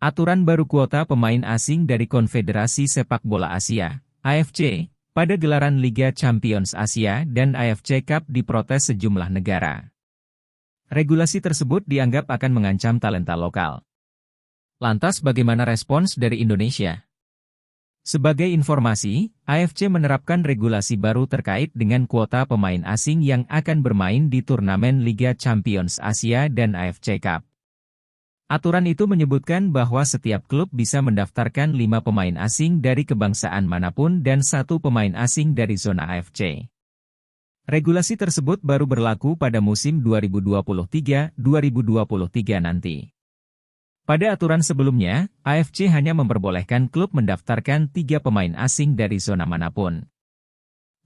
Aturan baru kuota pemain asing dari Konfederasi Sepak Bola Asia, AFC, pada gelaran Liga Champions Asia dan AFC Cup diprotes sejumlah negara. Regulasi tersebut dianggap akan mengancam talenta lokal. Lantas bagaimana respons dari Indonesia? Sebagai informasi, AFC menerapkan regulasi baru terkait dengan kuota pemain asing yang akan bermain di turnamen Liga Champions Asia dan AFC Cup. Aturan itu menyebutkan bahwa setiap klub bisa mendaftarkan 5 pemain asing dari kebangsaan manapun dan 1 pemain asing dari zona AFC. Regulasi tersebut baru berlaku pada musim 2023-2024 nanti. Pada aturan sebelumnya, AFC hanya memperbolehkan klub mendaftarkan 3 pemain asing dari zona manapun.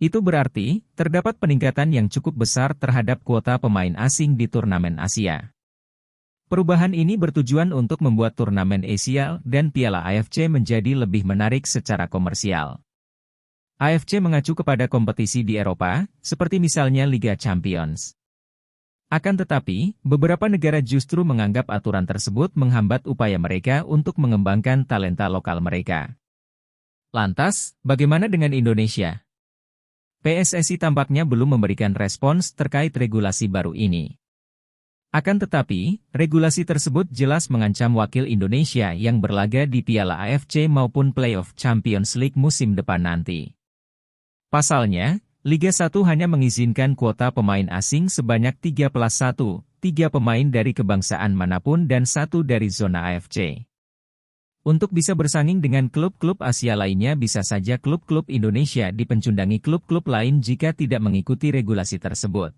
Itu berarti, terdapat peningkatan yang cukup besar terhadap kuota pemain asing di turnamen Asia. Perubahan ini bertujuan untuk membuat turnamen Asia dan Piala AFC menjadi lebih menarik secara komersial. AFC mengacu kepada kompetisi di Eropa, seperti misalnya Liga Champions. Akan tetapi, beberapa negara justru menganggap aturan tersebut menghambat upaya mereka untuk mengembangkan talenta lokal mereka. Lantas, bagaimana dengan Indonesia? PSSI tampaknya belum memberikan respons terkait regulasi baru ini. Akan tetapi, regulasi tersebut jelas mengancam wakil Indonesia yang berlaga di Piala AFC maupun Playoff Champions League musim depan nanti. Pasalnya, Liga 1 hanya mengizinkan kuota pemain asing sebanyak 3+1, 3 pemain dari kebangsaan manapun dan 1 dari zona AFC. Untuk bisa bersaing dengan klub-klub Asia lainnya bisa saja klub-klub Indonesia dipencundangi klub-klub lain jika tidak mengikuti regulasi tersebut.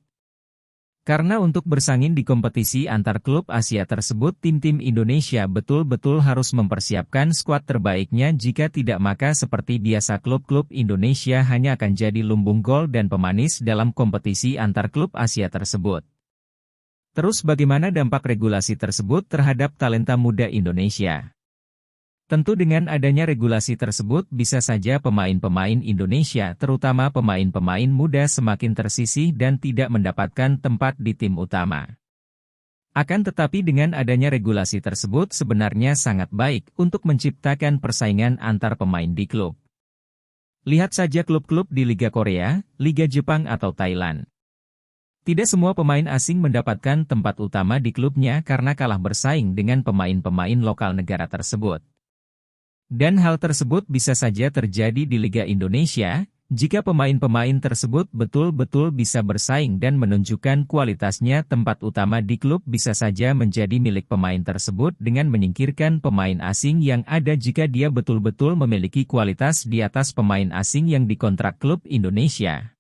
Karena untuk bersaing di kompetisi antar klub Asia tersebut tim-tim Indonesia betul-betul harus mempersiapkan skuad terbaiknya jika tidak maka seperti biasa klub-klub Indonesia hanya akan jadi lumbung gol dan pemanis dalam kompetisi antar klub Asia tersebut. Terus bagaimana dampak regulasi tersebut terhadap talenta muda Indonesia? Tentu dengan adanya regulasi tersebut bisa saja pemain-pemain Indonesia terutama pemain-pemain muda semakin tersisih dan tidak mendapatkan tempat di tim utama. Akan tetapi dengan adanya regulasi tersebut sebenarnya sangat baik untuk menciptakan persaingan antar pemain di klub. Lihat saja klub-klub di Liga Korea, Liga Jepang atau Thailand. Tidak semua pemain asing mendapatkan tempat utama di klubnya karena kalah bersaing dengan pemain-pemain lokal negara tersebut. Dan hal tersebut bisa saja terjadi di Liga Indonesia, jika pemain-pemain tersebut betul-betul bisa bersaing dan menunjukkan kualitasnya tempat utama di klub bisa saja menjadi milik pemain tersebut dengan menyingkirkan pemain asing yang ada jika dia betul-betul memiliki kualitas di atas pemain asing yang dikontrak klub Indonesia.